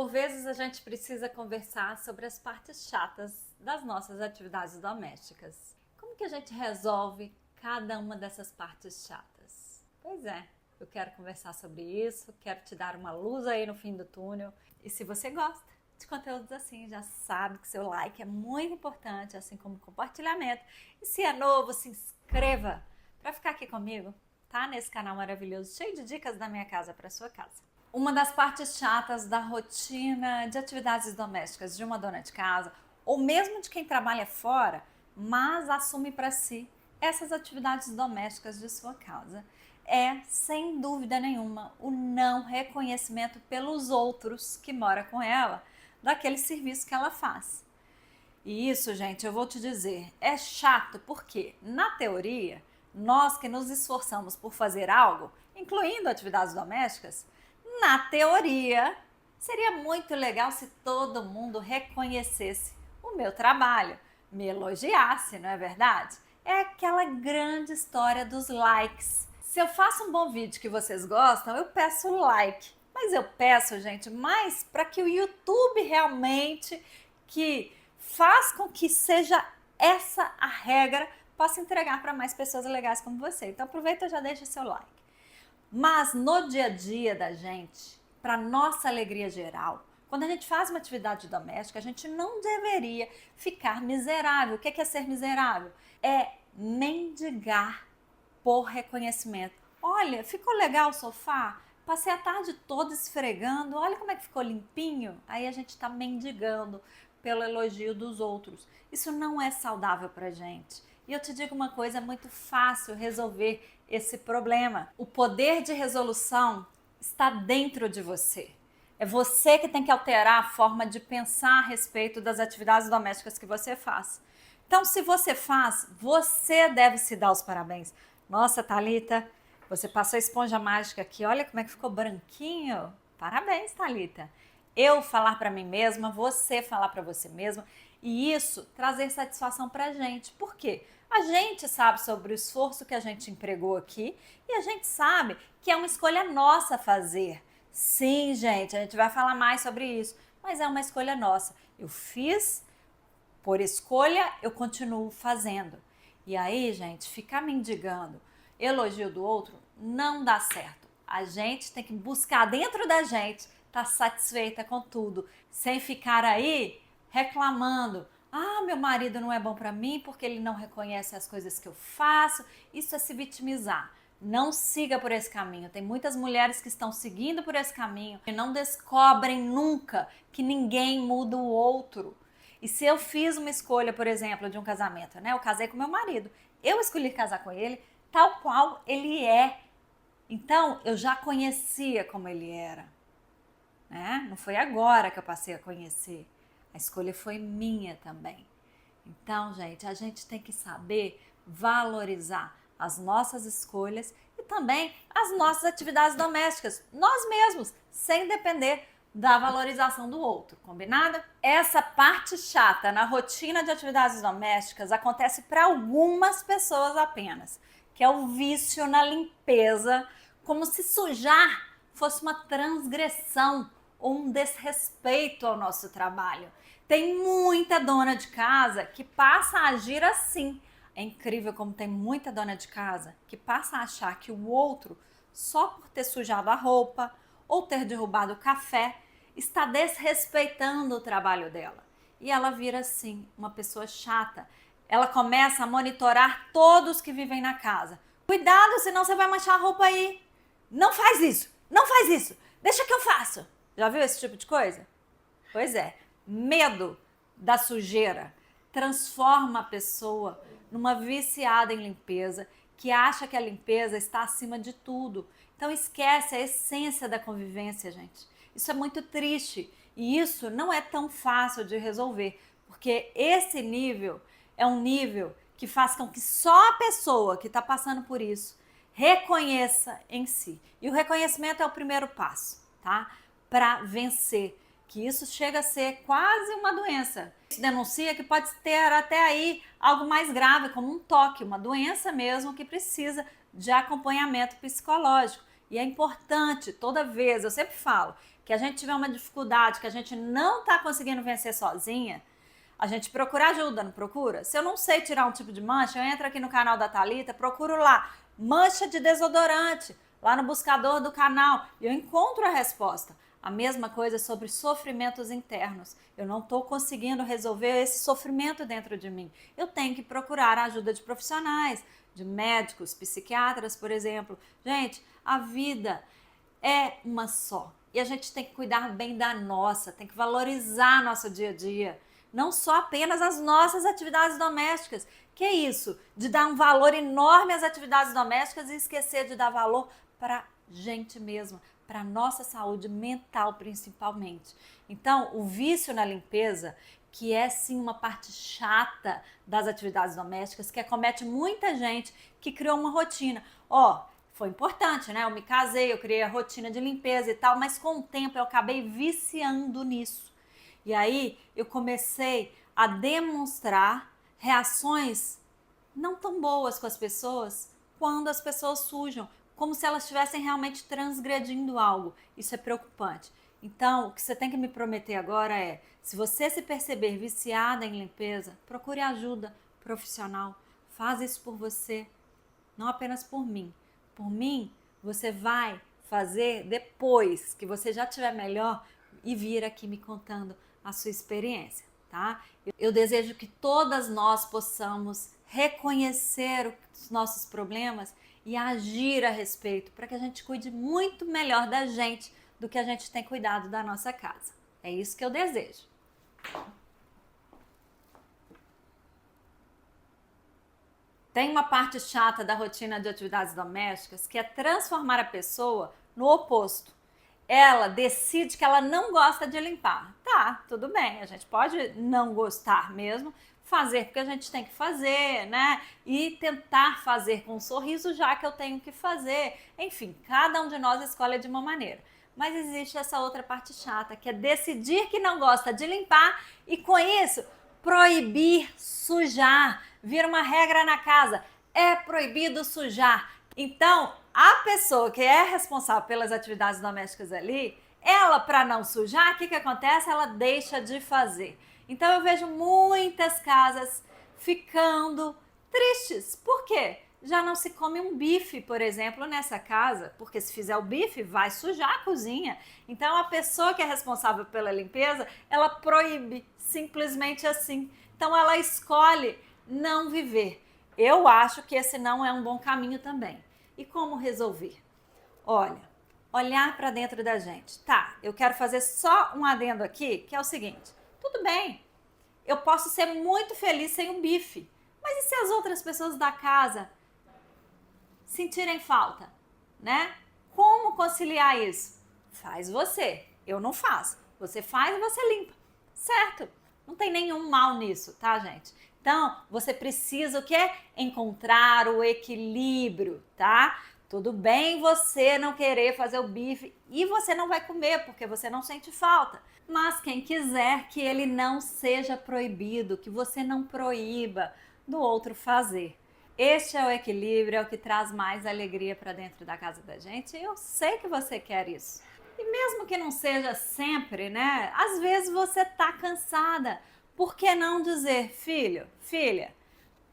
Por vezes a gente precisa conversar sobre as partes chatas das nossas atividades domésticas. Como que a gente resolve cada uma dessas partes chatas? Pois é, eu quero conversar sobre isso, quero te dar uma luz aí no fim do túnel. E se você gosta de conteúdos assim, já sabe que seu like é muito importante, assim como o compartilhamento. E se é novo, se inscreva para ficar aqui comigo, tá? Nesse canal maravilhoso, cheio de dicas da minha casa para sua casa. Uma das partes chatas da rotina de atividades domésticas de uma dona de casa, ou mesmo de quem trabalha fora, mas assume para si essas atividades domésticas de sua casa, é, sem dúvida nenhuma, o não reconhecimento pelos outros que moram com ela daquele serviço que ela faz. E isso, gente, eu vou te dizer, é chato porque, na teoria, nós que nos esforçamos por fazer algo, incluindo atividades domésticas, na teoria, seria muito legal se todo mundo reconhecesse o meu trabalho, me elogiasse, não é verdade? É aquela grande história dos likes. Se eu faço um bom vídeo que vocês gostam, eu peço like. Mas eu peço, gente, mais para que o YouTube realmente, que faz com que seja essa a regra, possa entregar para mais pessoas legais como você. Então aproveita e já deixa seu like. Mas no dia a dia da gente, para nossa alegria geral, quando a gente faz uma atividade doméstica, a gente não deveria ficar miserável. O que é ser miserável? É mendigar por reconhecimento. Olha, ficou legal o sofá? Passei a tarde toda esfregando, olha como é que ficou limpinho. Aí a gente está mendigando pelo elogio dos outros. Isso não é saudável para a gente. E eu te digo uma coisa, é muito fácil resolver esse problema. O poder de resolução está dentro de você. É você que tem que alterar a forma de pensar a respeito das atividades domésticas que você faz. Então, se você faz, você deve se dar os parabéns. Nossa, Thalita, você passou a esponja mágica aqui, olha como é que ficou branquinho. Parabéns, Thalita. Eu falar para mim mesma, você falar para você mesma, e isso trazer satisfação para a gente. Por quê? A gente sabe sobre o esforço que a gente empregou aqui e a gente sabe que é uma escolha nossa fazer. Sim, gente, a gente vai falar mais sobre isso, mas é uma escolha nossa. Eu fiz por escolha, eu continuo fazendo. E aí, gente, ficar mendigando elogio do outro não dá certo. A gente tem que buscar dentro da gente estar satisfeita com tudo, sem ficar aí reclamando. Ah, meu marido não é bom para mim porque ele não reconhece as coisas que eu faço. Isso é se vitimizar. Não siga por esse caminho. Tem muitas mulheres que estão seguindo por esse caminho e não descobrem nunca que ninguém muda o outro. E se eu fiz uma escolha, por exemplo, de um casamento, né? Eu casei com meu marido. Eu escolhi casar com ele tal qual ele é. Então, eu já conhecia como ele era, né? Não foi agora que eu passei a conhecer. A escolha foi minha também. Então, gente, a gente tem que saber valorizar as nossas escolhas e também as nossas atividades domésticas, nós mesmos, sem depender da valorização do outro, combinado? Essa parte chata na rotina de atividades domésticas acontece para algumas pessoas apenas, que é o vício na limpeza, como se sujar fosse uma transgressão ou um desrespeito ao nosso trabalho. Tem muita dona de casa que passa a agir assim. É incrível como tem muita dona de casa que passa a achar que o outro, só por ter sujado a roupa ou ter derrubado o café, está desrespeitando o trabalho dela. E ela vira, assim, uma pessoa chata. Ela começa a monitorar todos que vivem na casa. Cuidado, senão você vai manchar a roupa aí. Não faz isso, não faz isso, deixa que eu faço. Já viu esse tipo de coisa? Pois é, medo da sujeira transforma a pessoa numa viciada em limpeza, que acha que a limpeza está acima de tudo. Então esquece a essência da convivência, gente. Isso é muito triste e isso não é tão fácil de resolver, porque esse nível é um nível que faz com que só a pessoa que está passando por isso reconheça em si. E o reconhecimento é o primeiro passo, tá? Para vencer, que isso chega a ser quase uma doença. Isso denuncia que pode ter até aí algo mais grave, como um toque, uma doença mesmo que precisa de acompanhamento psicológico. E é importante, toda vez, eu sempre falo, que a gente tiver uma dificuldade, que a gente não está conseguindo vencer sozinha, a gente procura ajuda, não procura? Se eu não sei tirar um tipo de mancha, eu entro aqui no canal da Thalita, procuro lá, mancha de desodorante, lá no buscador do canal, e eu encontro a resposta. A mesma coisa sobre sofrimentos internos. Eu não estou conseguindo resolver esse sofrimento dentro de mim. Eu tenho que procurar a ajuda de profissionais, de médicos, psiquiatras, por exemplo. Gente, a vida é uma só. E a gente tem que cuidar bem da nossa, tem que valorizar nosso dia a dia. Não só apenas as nossas atividades domésticas. Que é isso? De dar um valor enorme às atividades domésticas e esquecer de dar valor para a gente mesma, para a nossa saúde mental principalmente. Então, o vício na limpeza, que é sim uma parte chata das atividades domésticas, que acomete muita gente que criou uma rotina. Foi importante, né? Eu me casei, eu criei a rotina de limpeza e tal, mas com o tempo eu acabei viciando nisso. E aí eu comecei a demonstrar reações não tão boas com as pessoas quando as pessoas sujam, como se elas estivessem realmente transgredindo algo. Isso é preocupante. Então, o que você tem que me prometer agora é, se você se perceber viciada em limpeza, procure ajuda profissional. Faz isso por você, não apenas por mim. Por mim, você vai fazer depois que você já estiver melhor e vir aqui me contando a sua experiência, tá? Eu desejo que todas nós possamos reconhecer os nossos problemas e agir a respeito, para que a gente cuide muito melhor da gente do que a gente tem cuidado da nossa casa. É isso que eu desejo. Tem uma parte chata da rotina de atividades domésticas que é transformar a pessoa no oposto. Ela decide que ela não gosta de limpar. Tá, tudo bem, a gente pode não gostar mesmo, fazer porque a gente tem que fazer, né? E tentar fazer com um sorriso, já que eu tenho que fazer. Enfim, cada um de nós escolhe de uma maneira. Mas existe essa outra parte chata, que é decidir que não gosta de limpar e com isso proibir sujar. Vira uma regra na casa, é proibido sujar. Então, a pessoa que é responsável pelas atividades domésticas ali, ela, para não sujar, o que acontece? Ela deixa de fazer. Então, eu vejo muitas casas ficando tristes. Por quê? Já não se come um bife, por exemplo, nessa casa, porque se fizer o bife, vai sujar a cozinha. Então, a pessoa que é responsável pela limpeza, ela proíbe, simplesmente assim. Então, ela escolhe não viver. Eu acho que esse não é um bom caminho também. E como resolver? Olha, olhar para dentro da gente. Tá, eu quero fazer só um adendo aqui, que é o seguinte. Tudo bem, eu posso ser muito feliz sem um bife. Mas e se as outras pessoas da casa sentirem falta, né? Como conciliar isso? Faz você, eu não faço. Você faz e você limpa, certo? Não tem nenhum mal nisso, tá, gente? Então, você precisa o quê? Encontrar o equilíbrio, tá? Tudo bem você não querer fazer o bife e você não vai comer porque você não sente falta. Mas quem quiser que ele não seja proibido, que você não proíba do outro fazer. Este é o equilíbrio, é o que traz mais alegria para dentro da casa da gente. E eu sei que você quer isso. E mesmo que não seja sempre, né? Às vezes você tá cansada. Por que não dizer, filho, filha,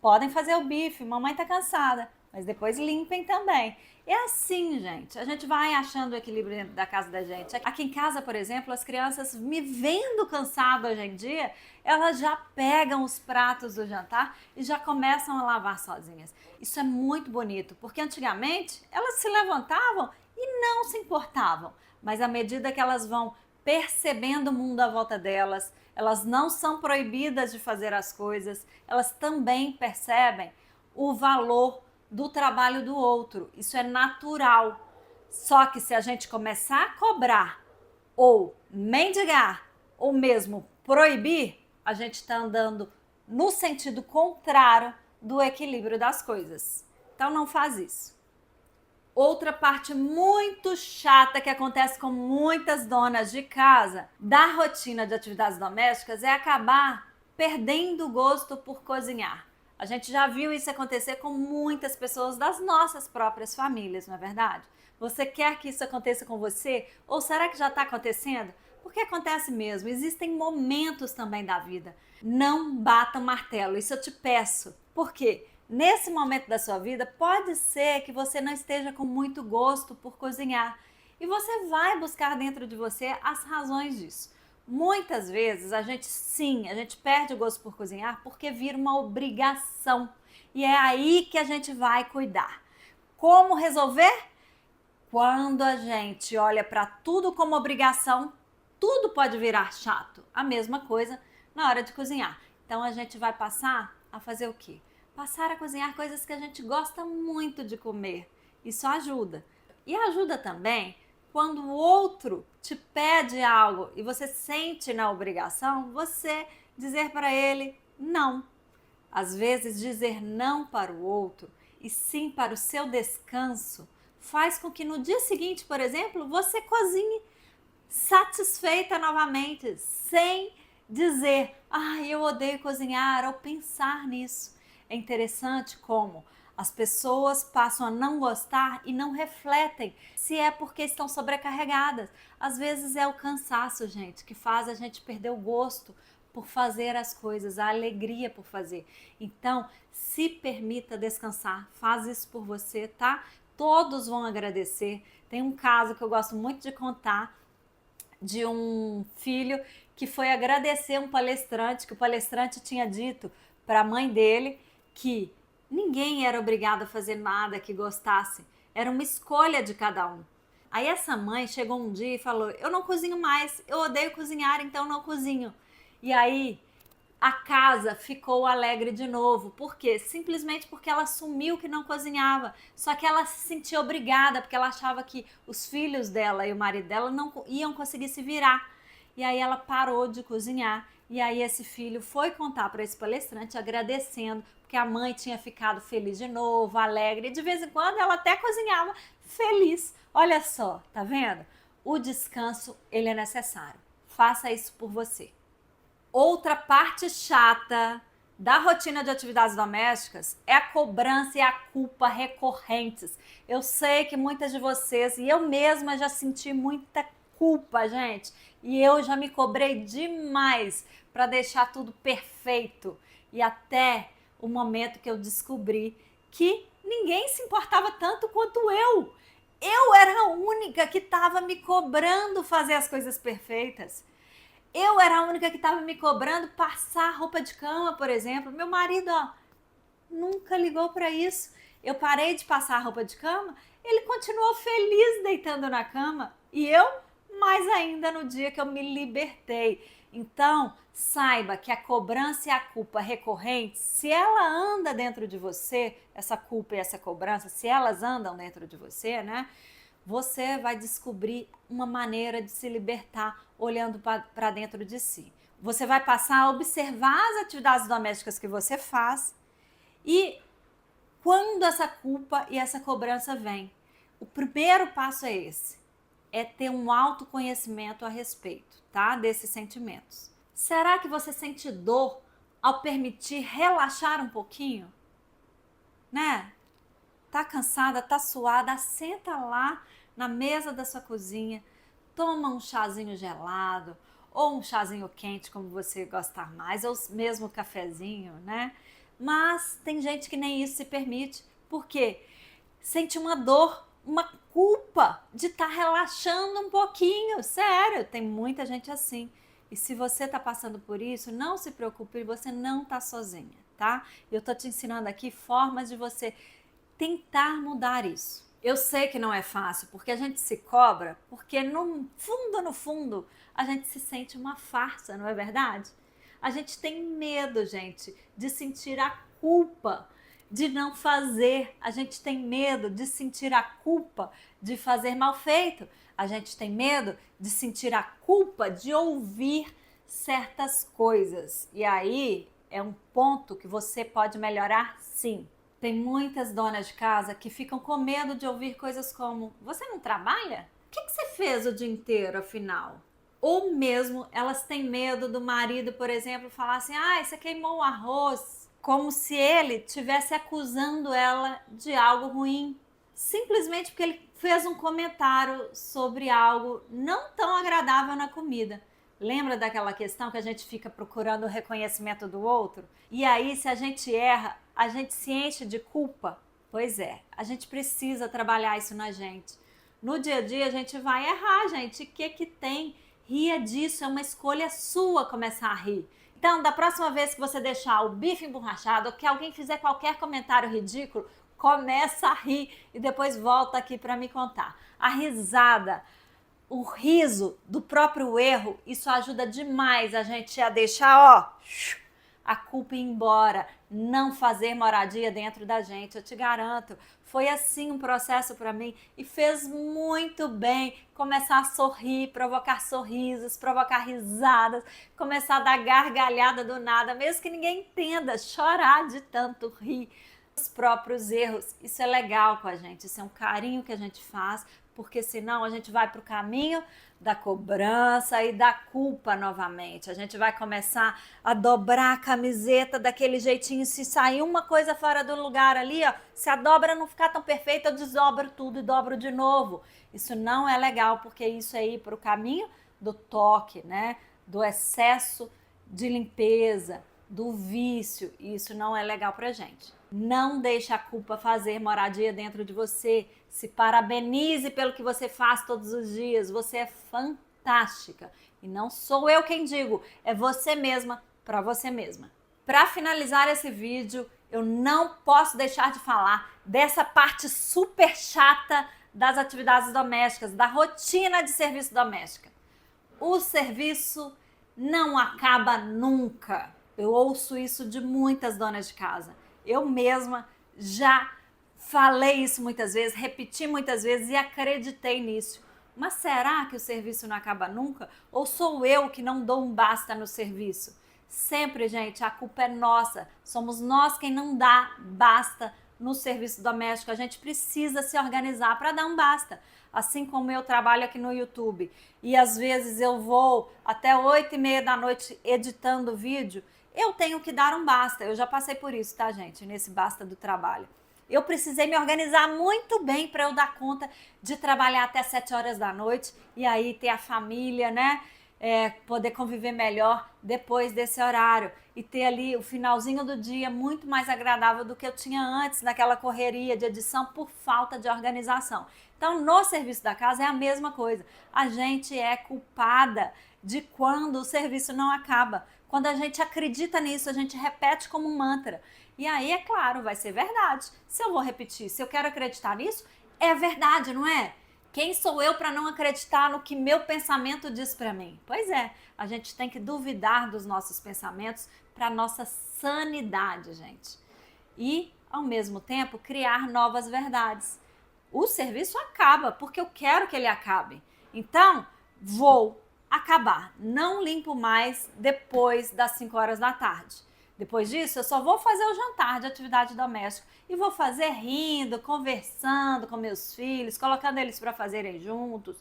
podem fazer o bife, mamãe tá cansada, mas depois limpem também. É assim, gente, a gente vai achando o equilíbrio dentro da casa da gente. Aqui em casa, por exemplo, as crianças me vendo cansada hoje em dia, elas já pegam os pratos do jantar e já começam a lavar sozinhas. Isso é muito bonito, porque antigamente elas se levantavam e não se importavam, mas à medida que elas vão percebendo o mundo à volta delas, elas não são proibidas de fazer as coisas, elas também percebem o valor do trabalho do outro. Isso é natural. Só que se a gente começar a cobrar, ou mendigar, ou mesmo proibir, a gente está andando no sentido contrário do equilíbrio das coisas. Então não faz isso. Outra parte muito chata que acontece com muitas donas de casa da rotina de atividades domésticas é acabar perdendo o gosto por cozinhar. A gente já viu isso acontecer com muitas pessoas das nossas próprias famílias, não é verdade? Você quer que isso aconteça com você? Ou será que já está acontecendo? Porque acontece mesmo, existem momentos também da vida. Não bata o martelo, isso eu te peço. Por quê? Nesse momento da sua vida, pode ser que você não esteja com muito gosto por cozinhar. E você vai buscar dentro de você as razões disso. Muitas vezes a gente perde o gosto por cozinhar porque vira uma obrigação. E é aí que a gente vai cuidar. Como resolver? Quando a gente olha para tudo como obrigação, tudo pode virar chato. A mesma coisa na hora de cozinhar. Então a gente vai passar a fazer o quê? Passar a cozinhar coisas que a gente gosta muito de comer. Isso ajuda. E ajuda também quando o outro te pede algo e você sente na obrigação, você dizer para ele não. Às vezes dizer não para o outro e sim para o seu descanso faz com que no dia seguinte, por exemplo, você cozinhe satisfeita novamente, sem dizer, eu odeio cozinhar, ou pensar nisso. É interessante como as pessoas passam a não gostar e não refletem se é porque estão sobrecarregadas. Às vezes é o cansaço, gente, que faz a gente perder o gosto por fazer as coisas, a alegria por fazer. Então, se permita descansar, faz isso por você, tá? Todos vão agradecer. Tem um caso que eu gosto muito de contar, de um filho que foi agradecer um palestrante, que o palestrante tinha dito para a mãe dele que ninguém era obrigado a fazer nada que gostasse, era uma escolha de cada um. Aí essa mãe chegou um dia e falou, eu não cozinho mais, eu odeio cozinhar, então não cozinho. E aí a casa ficou alegre de novo. Por quê? Simplesmente porque ela assumiu que não cozinhava. Só que ela se sentia obrigada, porque ela achava que os filhos dela e o marido dela não iam conseguir se virar. E aí ela parou de cozinhar. E aí esse filho foi contar para esse palestrante agradecendo, porque a mãe tinha ficado feliz de novo, alegre. E de vez em quando ela até cozinhava feliz. Olha só, tá vendo? O descanso, ele é necessário. Faça isso por você. Outra parte chata da rotina de atividades domésticas é a cobrança e a culpa recorrentes. Eu sei que muitas de vocês, e eu mesma já senti muita culpa, gente, e eu já me cobrei demais para deixar tudo perfeito. E até o momento que eu descobri que ninguém se importava tanto quanto eu. Eu era a única que estava me cobrando fazer as coisas perfeitas. Eu era a única que estava me cobrando passar roupa de cama, por exemplo. Meu marido, nunca ligou para isso. Eu parei de passar roupa de cama, ele continuou feliz deitando na cama. E eu, mais ainda no dia que eu me libertei. Então, saiba que a cobrança e a culpa recorrentes, se ela anda dentro de você, essa culpa e essa cobrança, se elas andam dentro de você, né? Você vai descobrir uma maneira de se libertar olhando para dentro de si. Você vai passar a observar as atividades domésticas que você faz e quando essa culpa e essa cobrança vem, o primeiro passo é esse, é ter um autoconhecimento a respeito, tá? Desses sentimentos. Será que você sente dor ao permitir relaxar um pouquinho? Né? Tá cansada, tá suada, senta lá na mesa da sua cozinha, toma um chazinho gelado ou um chazinho quente, como você gostar mais, ou mesmo cafezinho, né? Mas tem gente que nem isso se permite, porque sente uma dor, uma culpa de estar relaxando um pouquinho, sério, tem muita gente assim. E se você está passando por isso, não se preocupe, você não está sozinha, tá? Eu tô te ensinando aqui formas de você tentar mudar isso. Eu sei que não é fácil, porque a gente se cobra, porque no fundo, a gente se sente uma farsa, não é verdade? A gente tem medo, gente, de sentir a culpa de não fazer. A gente tem medo de sentir a culpa de fazer mal feito. A gente tem medo de sentir a culpa de ouvir certas coisas. E aí é um ponto que você pode melhorar, sim. Tem muitas donas de casa que ficam com medo de ouvir coisas como: você não trabalha? O que você fez o dia inteiro, afinal? Ou mesmo elas têm medo do marido, por exemplo, falar assim: você queimou o arroz. como se ele estivesse acusando ela de algo ruim, simplesmente porque ele fez um comentário sobre algo não tão agradável na comida. Lembra daquela questão que a gente fica procurando o reconhecimento do outro? E aí, se a gente erra, a gente se enche de culpa? Pois é, a gente precisa trabalhar isso na gente. No dia a dia a gente vai errar, gente. O que tem? Ria disso, é uma escolha sua começar a rir. Então, da próxima vez que você deixar o bife emborrachado ou que alguém fizer qualquer comentário ridículo, começa a rir e depois volta aqui para me contar. A risada, o riso do próprio erro, isso ajuda demais a gente a deixar, ó, a culpa ir embora, não fazer moradia dentro da gente, eu te garanto. Foi assim um processo para mim e fez muito bem começar a sorrir, provocar sorrisos, provocar risadas, começar a dar gargalhada do nada, mesmo que ninguém entenda, chorar de tanto rir os próprios erros. Isso é legal com a gente, isso é um carinho que a gente faz, porque senão a gente vai para o caminho da cobrança e da culpa novamente. A gente vai começar a dobrar a camiseta daquele jeitinho. Se sair uma coisa fora do lugar ali, ó, se a dobra não ficar tão perfeita, eu desdobro tudo e dobro de novo. Isso não é legal, porque isso é ir para o caminho do toque, né? Do excesso de limpeza, do vício. Isso não é legal pra gente. Não deixe a culpa fazer moradia dentro de você. Se parabenize pelo que você faz todos os dias. Você é fantástica. E não sou eu quem digo, é você mesma para você mesma. Para finalizar esse vídeo, eu não posso deixar de falar dessa parte super chata das atividades domésticas, da rotina de serviço doméstico. O serviço não acaba nunca. Eu ouço isso de muitas donas de casa. Eu mesma já falei isso muitas vezes, repeti muitas vezes e acreditei nisso. Mas será que o serviço não acaba nunca? Ou sou eu que não dou um basta no serviço? Sempre, gente, a culpa é nossa. Somos nós quem não dá basta no serviço doméstico. A gente precisa se organizar para dar um basta. Assim como eu trabalho aqui no YouTube e às vezes eu vou até 8h30 da noite editando vídeo, eu tenho que dar um basta. Eu já passei por isso, tá, gente? Nesse basta do trabalho. Eu precisei me organizar muito bem para eu dar conta de trabalhar até 7 horas da noite e aí ter a família, né? Poder conviver melhor depois desse horário e ter ali o finalzinho do dia muito mais agradável do que eu tinha antes, naquela correria de edição por falta de organização. Então, no serviço da casa é a mesma coisa. A gente é culpada de quando o serviço não acaba. Quando a gente acredita nisso, a gente repete como um mantra. E aí, é claro, vai ser verdade. Se eu vou repetir, se eu quero acreditar nisso, é verdade, não é? Quem sou eu para não acreditar no que meu pensamento diz para mim? Pois é, a gente tem que duvidar dos nossos pensamentos para nossa sanidade, gente. E, ao mesmo tempo, criar novas verdades. O serviço acaba porque eu quero que ele acabe. Então, vou acabar. Não limpo mais depois das 5 horas da tarde. Depois disso, eu só vou fazer o jantar de atividade doméstica e vou fazer rindo, conversando com meus filhos, colocando eles para fazerem juntos.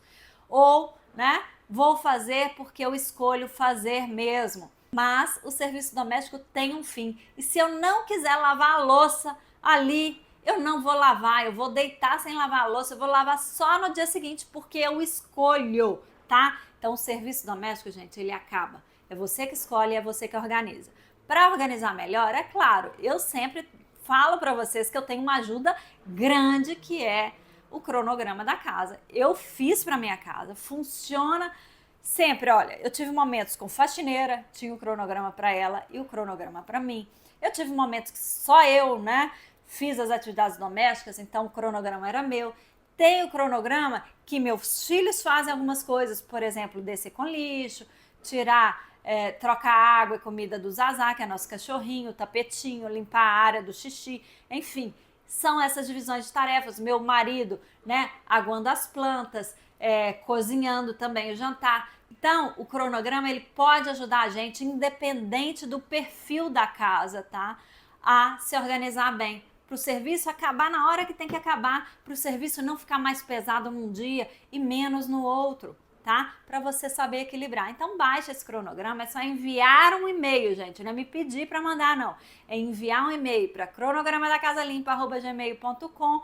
Ou, né, vou fazer porque eu escolho fazer mesmo. Mas o serviço doméstico tem um fim. E se eu não quiser lavar a louça ali, eu não vou lavar, eu vou deitar sem lavar a louça, eu vou lavar só no dia seguinte, porque eu escolho, tá? Então, o serviço doméstico, gente, ele acaba. É você que escolhe, é você que organiza. Para organizar melhor, é claro, eu sempre falo para vocês que eu tenho uma ajuda grande, que é o cronograma da casa. Eu fiz para minha casa, funciona sempre. Olha, eu tive momentos com faxineira, tinha o cronograma para ela e o cronograma para mim. Eu tive momentos que só eu, né, fiz as atividades domésticas, então o cronograma era meu. Tem o cronograma que meus filhos fazem algumas coisas, por exemplo, descer com lixo, trocar água e comida do Zazá, que é nosso cachorrinho, o tapetinho, limpar a área do xixi, enfim, são essas divisões de tarefas. Meu marido, né, aguando as plantas, cozinhando também o jantar. Então, o cronograma, ele pode ajudar a gente, independente do perfil da casa, tá? A se organizar bem, para o serviço acabar na hora que tem que acabar, para o serviço não ficar mais pesado num dia e menos no outro, tá? Para você saber equilibrar. Então baixa esse cronograma, é só enviar um e-mail, gente, não é me pedir para mandar não. É enviar um e-mail para cronogramadacasalimpar@gmail.com.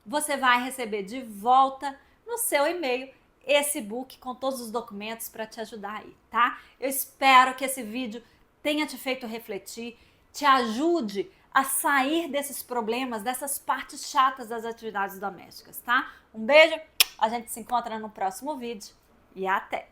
Você vai receber de volta no seu e-mail esse book com todos os documentos para te ajudar aí, tá? Eu espero que esse vídeo tenha te feito refletir, te ajude a sair desses problemas, dessas partes chatas das atividades domésticas, tá? Um beijo, a gente se encontra no próximo vídeo e até!